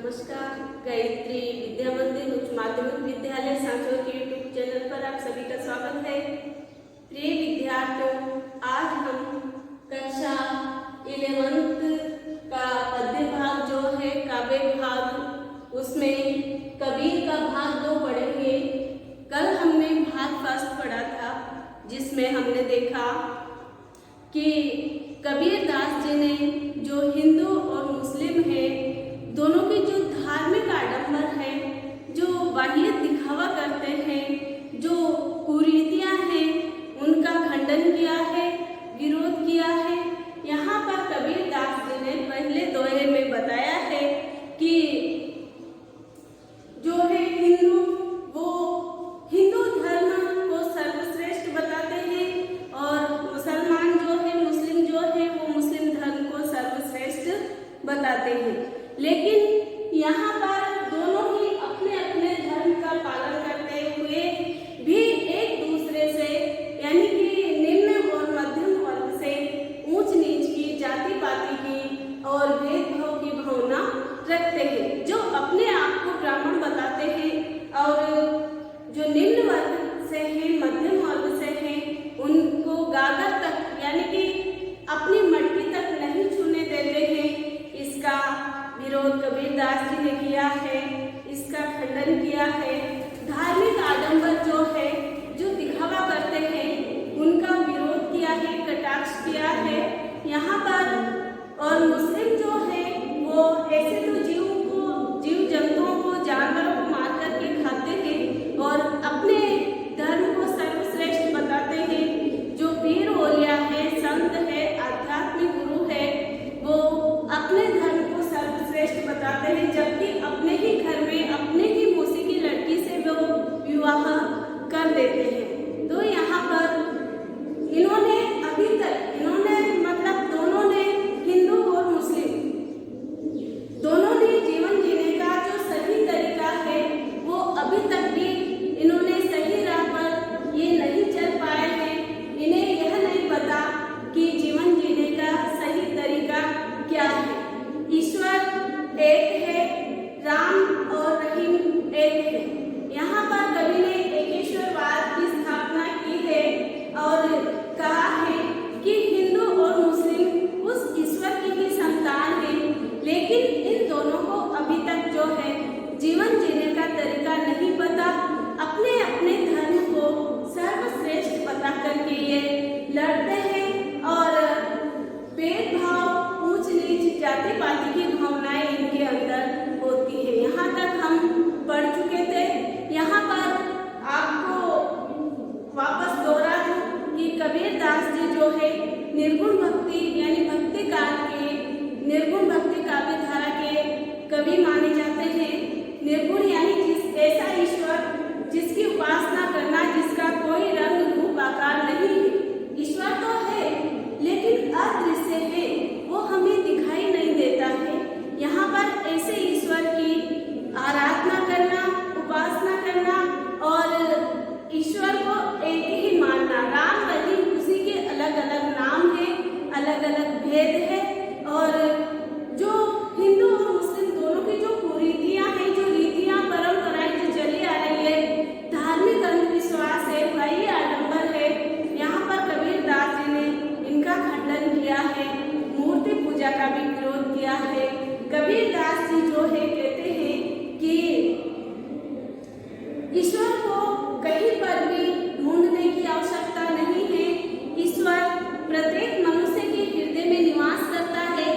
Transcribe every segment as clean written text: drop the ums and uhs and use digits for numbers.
नमस्कार। गायत्री विद्या मंदिर उच्च माध्यमिक विद्यालय सांचौर के यूट्यूब चैनल पर आप सभी का स्वागत है। प्रिय विद्यार्थियों, आज हम कक्षा 11th का पद्य भाग जो है काव्य भाग, उसमें कबीर का भाग 2 पढ़ेंगे। कल हमने भाग 1 पढ़ा था, जिसमें हमने देखा कि कबीर दास जी ने जो हिंदू और मुस्लिम है दोनों की जो धार्मिक आडंबर है, जो बाह्य दिखावा करते हैं, जो कुरीतियां हैं, उनका खंडन किया है, विरोध किया है। यहाँ पर कबीर दास जी ने पहले दोहे में बताया है कि जो है हिंदू, वो हिंदू धर्म को सर्वश्रेष्ठ बताते हैं और मुसलमान जो है, मुस्लिम जो है, वो मुस्लिम धर्म को सर्वश्रेष्ठ बताते हैं। लेकिन यहाँ पर दोनों ही अपने अपने धर्म का पालन करते हुए भी एक दूसरे से, यानी कि निम्न और मध्यम वर्ग से ऊंच नीच की, जाति पाति की और भेदभाव की भावना रखते हैं। जो अपने आप को ब्राह्मण बताते हैं और जो निम्न वर्ग से है, मध्यम वर्ग से है, उनको गागर तक, यानी कि अपनी मटकी तक नहीं छूने देते हैं। इसका विरोध कबीर दास जी ने किया है, इसका खंडन किया है। धार्मिक आडंबर जो है, जो दिखावा करते हैं, उनका विरोध किया है, कटाक्ष किया है यहाँ पर। और मुस्लिम जो है वो ऐसे तो जीव जंतुओं को, जानवरों को मार करके खाते हैं और अपने धर्म को सर्वश्रेष्ठ बताते हैं। जो पीर औलिया है, संत है, आध्यात्मिक गुरु है, वो अपने धर्म को सर्वश्रेष्ठ बताते हैं, जबकि अपने ही घर में अपने ही मौसी की लड़की से वो विवाह कर देते हैं। तो यहाँ पर इन्होंने अभी तक मतलब दोनों ने, हिंदू और मुस्लिम दोनों ने जीवन जीने का जो सही तरीका है वो अभी तक भी इन्होंने सही राह पर ये नहीं चल पाए हैं। इन्हें यह नहीं पता कि जीवन जीने का सही तरीका क्या है। ईश्वर एक है, राम और रहीम एक है। यहाँ पर कवि ने एकेश्वरवाद की स्थापना की है और कहा है कि हिंदू और मुस्लिम उस ईश्वर की ही संतान है। लेकिन इन दोनों को अभी तक जो है जीवन जीने का तरीका नहीं पता। अपने अपने धर्म को सर्वश्रेष्ठ बता करके ये लड़ते हैं और भेदभाव, ऊंच नीच, जाति पाति की भावनाएं इनके अंदर होती है। यहाँ तक हम पढ़ चुके थे। यहाँ पर आपको वापस दोहरा दूं कि कबीर दास जी जो है निर्गुण भक्ति, यानी भक्ति काल के, निर्गुण भक्ति काव्य धारा के कवि माने जाते हैं। निर्गुण यानी ऐसा ईश्वर जिसकी उपासना करना, जिसका कोई रंग रूप आकार नहीं है। ईश्वर तो है लेकिन अदृश्य है, वो हमें दिखाई नहीं देता है। यहाँ पर ऐसे ईश्वर की आराधना करना, उपासना करना और ईश्वर को एक ही मानना। राम रहीम उसी के अलग अलग नाम है, अलग अलग भेद है। और जो हिंदू और मुस्लिम दोनों की जो कुरीतियां हैं, जो रीतियां, परंपराएं जो चली आ रही है, धार्मिक अंधविश्वास है, बाह्य आडंबर है, यहाँ पर कबीर दास जी ने इनका खंडन किया है। मूर्ति पूजा का भी विरोध किया है। कबीर दास जी जो है कहते हैं कि ईश्वर को कहीं पर भी ढूंढने की आवश्यकता नहीं है। ईश्वर प्रत्येक मनुष्य के हृदय में निवास करता है।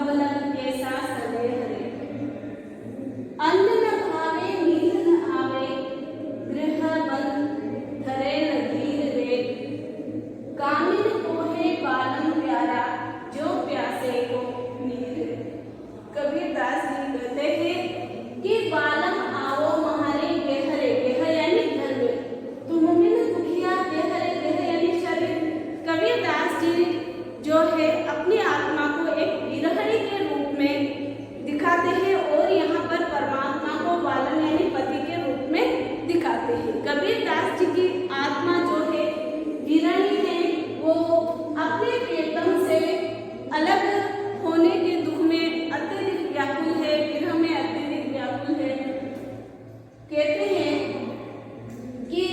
कब लग कैसा स्नेह रे। अन्न न भावे नींद न आवे, गृह बंद धरे न धीर रे। कामिन कोहे बालम प्यारा, जो प्यासे को नीर रे। कबीरदास जी कहते हैं कि बालम आओ महारे गहरे, गह यानी घर में, तुम में दुखिया गहरे, गह यानी शरीर। कबीरदास जी जो है अपनी आत्मा को एक विरहणी के रूप में दिखाते हैं और यहाँ पर परमात्मा को बालन यानी पति के रूप में दिखाते हैं। कबीरदास जी की आत्मा जो है विरहणी है, वो अपने प्रियतम से अलग होने के दुख में अत्यधिक व्याकुल है, विरह में अत्यधिक व्याकुल है। कहते हैं कि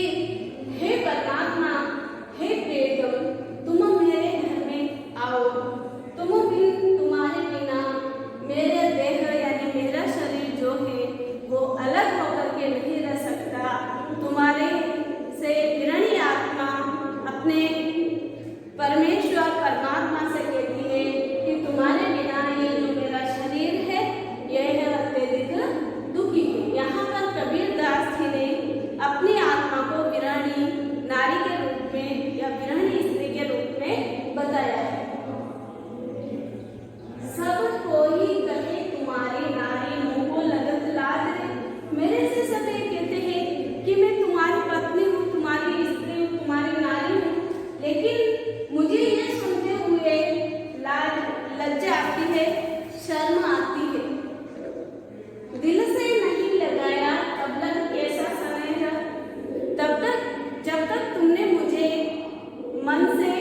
हे परमात्मा, हे प्रियतम, तुम मेरे घर में आओ, तुम्हारे बिना मेरे देह यानी मेरा शरीर जो है वो अलग होकर के नहीं रह सकता। तुम्हारे से विरहणी आत्मा अपने परमेश्वर परमात्मा से कहती है कि तुम्हारे बिना ये जो मेरा शरीर है यह अत्यधिक दुखी है। यहाँ पर कबीरदास जी ने अपनी आत्मा को विरहणी नारी के रूप में या विरहणी स्त्री के रूप में बताया है। सब कोई कहे तुम्हारी नारी, मुँह को लगत लाज रे। मेरे से सब ये कहते हैं कि मैं तुम्हारी पत्नी हूँ, तुम्हारी स्त्री हूँ, तुम्हारी नारी हूँ, लेकिन मुझे ये सुनते हुए लाज लज्जा आती है, शर्म आती है। दिल से नहीं लगाया तब लग कैसा स्नेह, तब तक जब तक तुमने मुझे मन से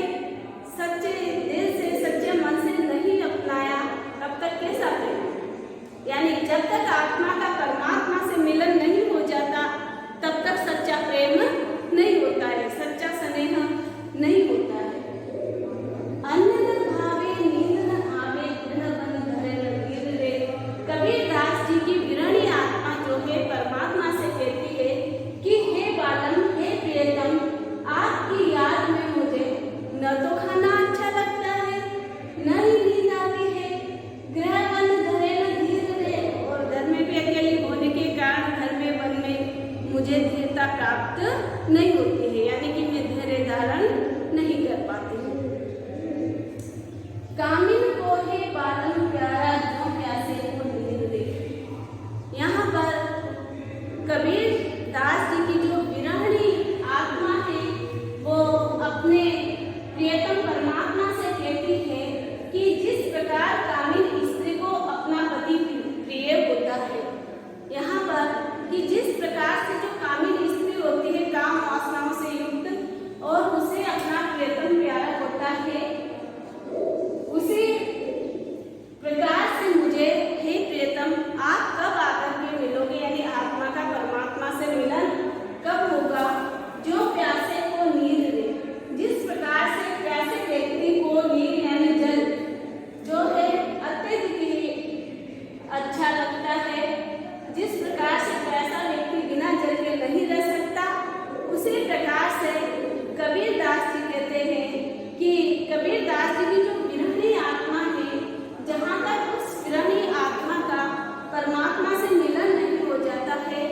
सच्चे दिल से सच्चे मन से नहीं अपनाया तब तक कैसा प्रेम। यानी जब तक आत्मा का परमात्मा से मिलन नहीं हो जाता तब तक सच्चा प्रेम नहीं होता है, सच्चा स्नेह नहीं होता है। अन्न न भावे नींद न आवे, गृह बंद धरे न धीर रे। कबीरदास जी की विरहणी आत्मा जो है परमात्मा से कहती है कि हे बालम, हे प्रियतम, आपकी याद में मुझे न तो खाना अच्छा लगता है, न ही नींद आती है, गृह बंद धरे न धीर रे। और घर में भी अकेली होने के कारण घर में वन में मुझे धीरता प्राप्त नहीं होती है, यानी कि मैं धैर्य धारण नहीं कर पाती हूँ। कामिन को है बालम प्यारा, जो प्यासे को नीर रे। यहाँ पर कबीरदास जी की जो विरहणी आत्मा है वो अपने प्रियतम परमात्मा से कहती है कि जिस प्रकार कामिन स्त्री को अपना पति प्रिय होता है, यहाँ पर कि जिस प्रकार से जो कामिन स्त्री होती है काम वासनाओं से युक्त और उसे अपना प्रियतम प्यारा होता है, उसी प्रकार से मुझे हे प्रियतम आप कब आकर के मिलोगे, यानी आत्मा का परमात्मा से मिलन कब होगा। जो प्यासे को नीर रे, जिस प्रकार से प्यासे व्यक्ति को नीर यानी जल जो है अत्यधिक ही अच्छा लगता है, जिस प्रकार से प्यासा व्यक्ति बिना जल के नहीं रह सकता, उसी प्रकार से कबीरदास जी कहते हैं कि कबीरदास जी की जो विरहणी आत्मा है, जहाँ तक उस विरहणी आत्मा का परमात्मा से मिलन नहीं हो जाता है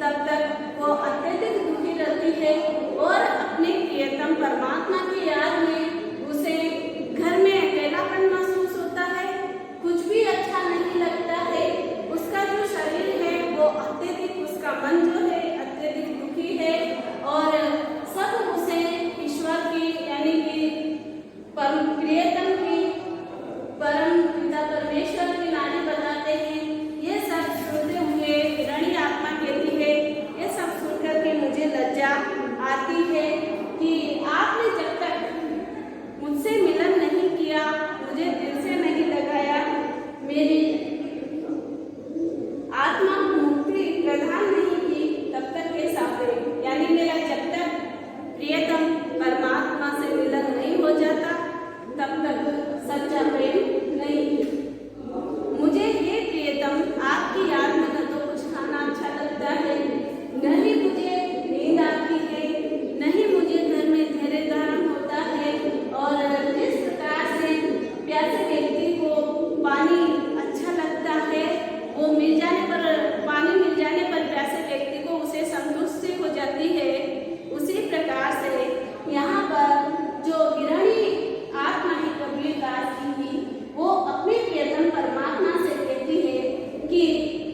तब तक वो अत्यधिक दुखी रहती है और अपने प्रियतम परमात्मा की याद में उसे घर में अकेलापन महसूस होता है, कुछ भी अच्छा नहीं लगता है। उसका जो शरीर है वो अत्यधिक, उसका मन जो है अत्यधिक दुखी है और सब उसे ईश्वर की यानी कि परम प्रियतम की परम पिता परमेश्वर की नारी बताते हैं। ये सब सुनते हुए विरहणी आत्मा कहती है, ये सब सुनकर के मुझे लज्जा आती है कि आपने जब तक मुझसे मिलन नहीं किया, मुझे दिल से नहीं लगाया, मेरी आत्मा को मुक्ति प्रदान नहीं की, तब तक कैसा प्रेम। यानी मेरा जब तक प्रियतम परमात्मा से मिलन नहीं हो जाता तब तक सच्चा प्रेम नहीं। मुझे हे प्रियतम आपकी याद में न तो कुछ खाना अच्छा लगता है, न ही मुझे नींद आती है, न ही मुझे घर में धैर्य धारण होता है और जिस प्रकार से प्यासे व्यक्ति को पानी जाने पर प्यासे व्यक्ति को उसे संतुष्टि हो जाती है, उसी प्रकार से यहाँ पर जो विरणी आत्मा है कबीरदास जी की, वो अपने प्रियतम परमात्मा से कहती है कि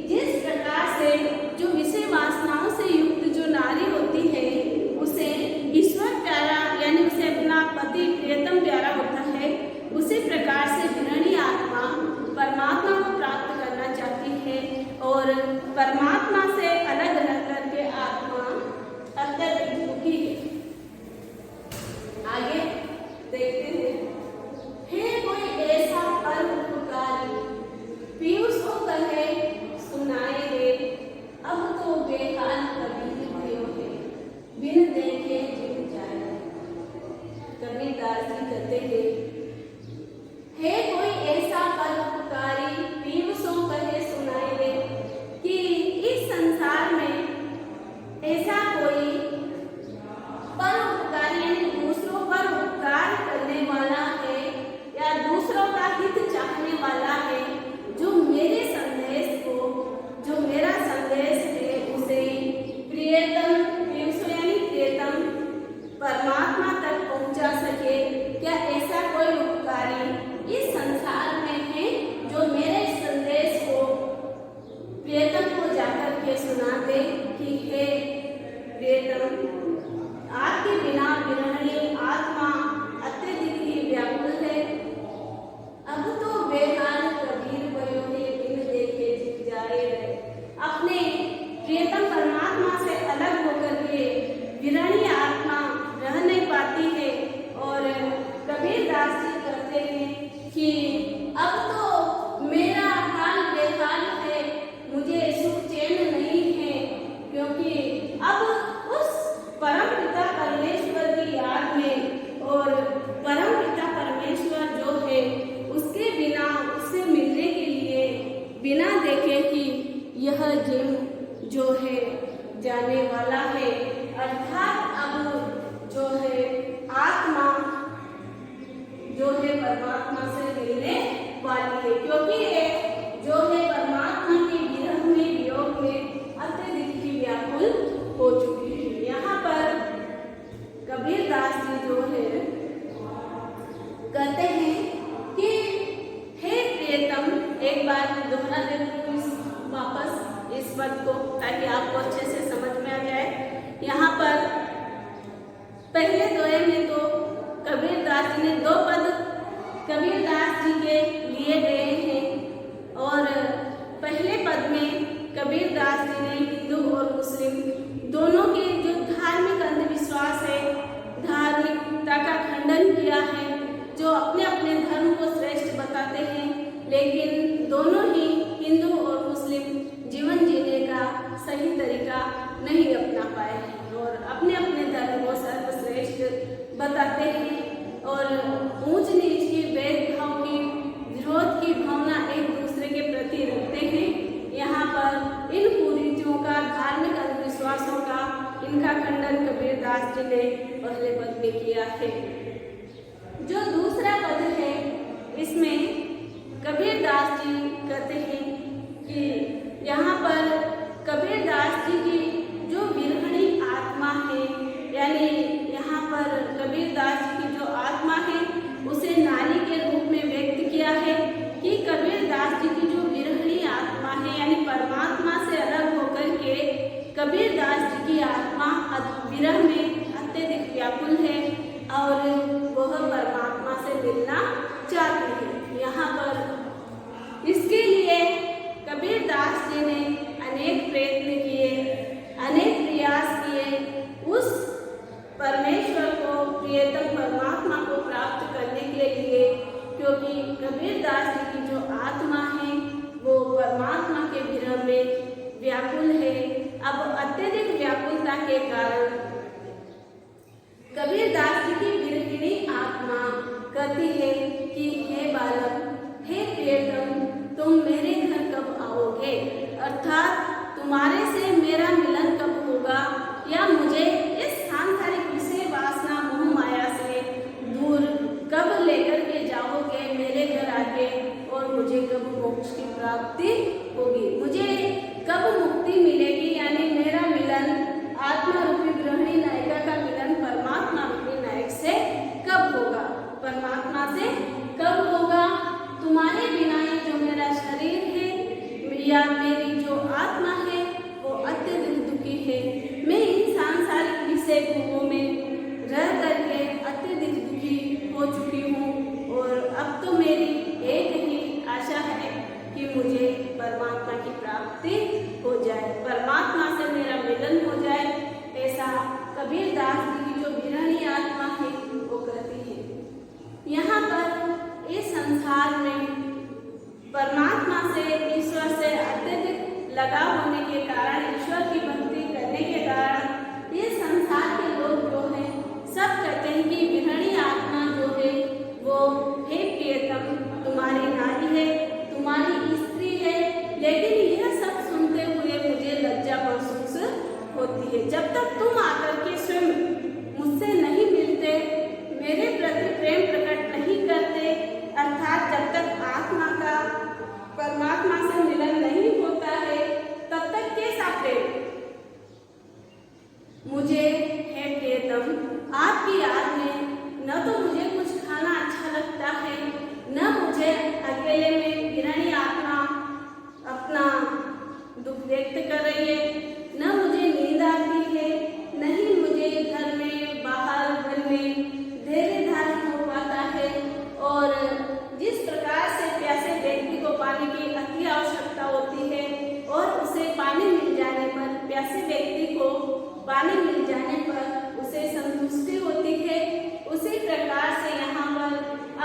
जिस प्रकार से जो विषय वासनाओं से युक्त जो नारी होती है उसे ईश्वर प्यारा यानी उसे अपना पति प्रियतम प्यारा होता है, उसी प्रकार से विरणी आत्मा परमात्मा को प्राप्त करना चाहती है और परमात्मा से अलग रह करके आत्मा अत्यधिक दुखी है। आगे देखते हैं। हे कोई ऐसा परोपकारी पीयूष हो कहे सुनाए दे, अब तो बेहाल कबीर भयो है, बिन देखे जिम जाए। कबीरदास जी कहते हैं, हे कोई ऐसा परोपकारी पीयूष हो कहे सुनाए दे, कि इस संसार में ऐसा कोई परोपकारी यानी दूसरों पर उपकार करने वाला है या दूसरों का हित चाहने वाला है, जो मेरे संदेश को, जो मेरा संदेश है उसे प्रियतम यानी प्रियतम परमात्मा तक पहुंचा सके। क्या ऐसा कोई उपकारी इस संसार में है जो मेरे संदेश को प्रियतम को जाकर के सुना दे कि हे प्रियतम, आपके बिना विरहणी आत्मा अत्यधिक ही व्याकुल है, अब तो बेहाल कबीर भयो है, बिन देखे जित जाए। अपने प्रियतम परमात्मा से अलग होकर के विरहणी आत्मा रह नहीं पाती है और कबीरदास जी कहते हैं कि अब तो मेरा हाल बेहाल है, मुझे सुख चैन नहीं है, क्योंकि अब उस परम पिता परमेश्वर की याद में और परम पिता परमेश्वर जो है उसके बिना, उससे मिलने के लिए बिना देखे कि यह जीव जो है जाने वाला है, अर्थात अब जो है आत्मा जो है परमात्मा से मिलने वाली है, क्योंकि ये जो है परमात्मा के विरह में वियोग में अत्यधिक ही व्याकुल हो चुकी है। यहाँ पर कबीरदास जी जो है कहते हैं कि हे प्रियतम, एक बार दोहरा देती हूँ वापस इस पद को ताकि आपको अच्छे से समझ में आ जाए। यहाँ पर पहले दोहे में तो कबीरदास जी ने दो पद कबीरदास जी के लिए गए हैं और पहले पद में कबीरदास जी ने हिंदू और मुस्लिम दोनों के जो धार्मिक अंधविश्वास है, धार्मिकता का खंडन किया है, जो अपने अपने धर्म को श्रेष्ठ बताते हैं, लेकिन दोनों ही हिंदू और मुस्लिम जीवन जीने का सही तरीका नहीं अपना पाए हैं और अपने अपने धर्म को सर्वश्रेष्ठ बताते हैं और ऊंच नीच की भेदभाव की विरोध की भावना एक दूसरे के प्रति रखते हैं। यहाँ पर इन कुरीतियों का, धार्मिक अंधविश्वासों का, इनका खंडन कबीरदास जी ने पहले पद में किया है। जो दूसरा पद है इसमें कबीरदास जी कहते हैं कि यहाँ पर कबीरदास जी की जो विरहणी आत्मा है, यानी यहाँ पर कबीरदास जी की जो आत्मा है उसे नारी के रूप में व्यक्त किया है कि कबीरदास जी की जो विरहणी आत्मा है यानी परमात्मा से अलग होकर के कबीरदास जी की आत्मा विरह में अत्यधिक व्याकुल है और वह परमात्मा से मिलना चाहती है। यहाँ पर इसके लिए कबीरदास जी ने अनेक प्रयत्न किए, अनेक प्रयास किए उस परमेश्वर को, प्रियतम परमात्मा को प्राप्त करने के लिए, क्योंकि कबीरदास जी की जो आत्मा है वो परमात्मा के विरह में व्याकुल है। अब अत्यधिक व्याकुलता के कारण कबीरदास जी की विरहिणी आत्मा कहती है कि हे बालक, हे प्रियतम, तुम मेरे घर कब आओगे, अर्थात तुम्हारे से मेरा मिलन कब होगा, या मुझे इस सांसारिक विषय वासना मोह माया से दूर कब लेकर के जाओगे मेरे घर आके, और मुझे कब मोक्ष की प्राप्ति होगी, मुझे कब मुक्ति मिलेगी, यानी मेरा मिलन आत्मा रूपी गृहिणी नायिका का मिलन परमात्मा रूपी नायक से कब होगा? परमात्मा से कब होगा? तुम्हारे बिना ये जो मेरा शरीर है या मेरी जो आत्मा है वो अत्यधिक दुखी है। मैं इन सांसारिक विषय भोगों में रह करके अत्यधिक दुखी हो चुकी हूँ और अब तो मेरी एक ही आशा है कि मुझे परमात्मा की प्राप्ति हो जाए, परमात्मा से मेरा मिलन हो जाए। ऐसा कबीर दास जी की जो गृहिणी आत्मा है वो कहती है। यहाँ पर इस संसार में परमात्मा से, ईश्वर से अत्यधिक लगाव होने के कारण, ईश्वर की भक्ति करने के कारण ये संसार के लोग जो हैं सब कहते हैं कि गृहिणी आत्मा जो है वो हे प्रियतम तुम्हारी नारी है, तुम्हारी स्त्री है। लेकिन यह सब सुनते हुए मुझे लज्जा महसूस होती है। जब तक तुम आकर के स्वयं मुझसे नहीं मिलते, मेरे प्रति प्रेम प्रकट नहीं करते, अर्थात जब तक आत्मा का परमात्मा से मिलन नहीं होता है तब तक कैसा प्रेम? मुझे हे प्रियतम आपकी याद में न तो मुझे कुछ खाना अच्छा लगता है, न मुझे अकेले में गृहिणी आत्मा अपना दुख व्यक्त कर रही है, न मुझे नींद आती है, नहीं मुझे घर में बाहर घर में धैर्य धारण हो पाता है। और जिस प्रकार से प्यासे व्यक्ति को पानी की अति आवश्यकता होती है और उसे पानी मिल जाने पर, प्यासे व्यक्ति को पानी मिल जाने पर उसे संतुष्टि होती है, उसी प्रकार से यहाँ पर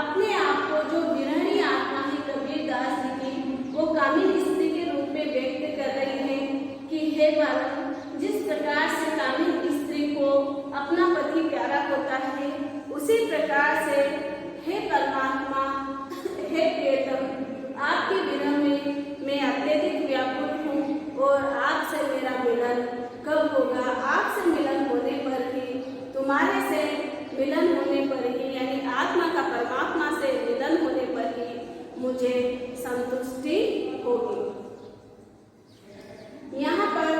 अपने आप को जो गृहिणी आत्मा है कबीर दास जी की, वो कामिनी स्त्री के रूप में व्यक्त कर रही है कि हे बालक, जिस प्रकार से कामिनी स्त्री को अपना पति प्यारा होता है, उसी प्रकार से हे परमात्मा, हे प्रियतम, आपके विरह में मैं अत्यधिक व्याकुल हूँ और आपसे मेरा मिलन कब होगा? आपसे मिलन होने पर ही, तुम्हारे से मिलन होने पर ही, यानी आत्मा का परमात्मा से मिलन होने पर ही मुझे संतुष्टि होगी। यहाँ पर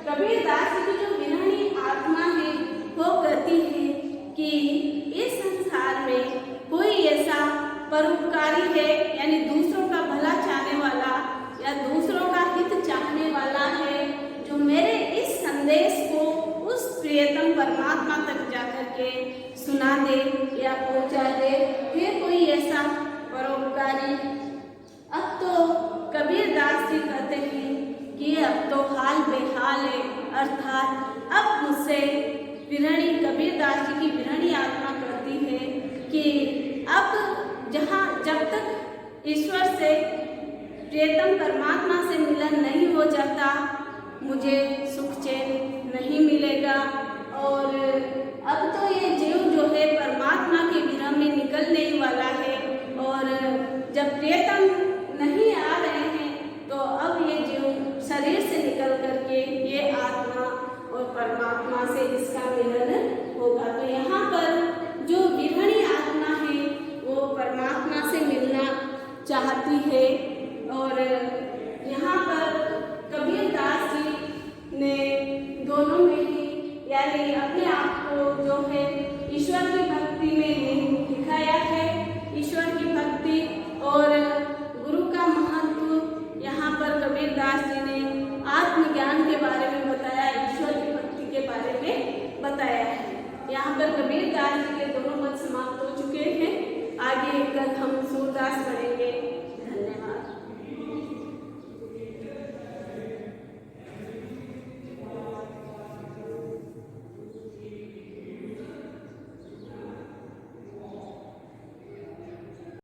कबीर दास जी की जो गृहिणी आत्मा है वो कहती है कि इस संसार में कोई ऐसा परोपकारी है, यानी दूसरों का भला चाहने वाला या दूसरों का हित चाहने वाला है, जो मेरे इस संदेश को उस प्रियतम परमात्मा तक जाकर के सुना दे या पहुंचा दे। फिर कोई ऐसा परोपकारी? अब तो कबीर दास जी कहते हैं कि अब तो हाल बेहाल है, अर्थात अब मुझसे गृहिणी, कबीर दास जी की गृहिणी आत्मा कहती है कि अब जब तक ईश्वर से, प्रियतम परमात्मा से मिलन नहीं हो जाता, मुझे सुख चैन नहीं मिलेगा। और अब तो ये जीव जो है परमात्मा के विरह में निकलने ही वाला है और जब प्रियतम नहीं आ रहे हैं तो अब ये जीव शरीर से निकल करके ये आत्मा और परमात्मा से इसका मिलन होगा। तो यहाँ पर जो गृहिणी आत्मा है वो परमात्मा से मिलना चाहती है और यहाँ पर कबीर दास जी ने दोनों में ही, यानी अपने आप को जो है ईश्वर की भक्ति में दिखाया है। ईश्वर की भक्ति और गुरु का महत्व यहाँ पर कबीर दास जी ने आत्मज्ञान के बारे में बताया, ईश्वर की भक्ति के बारे में बताया है। यहाँ पर कबीर दास जी के दोनों पद समाप्त हो चुके हैं। आगे कल हम सूरदास पढ़ेंगे।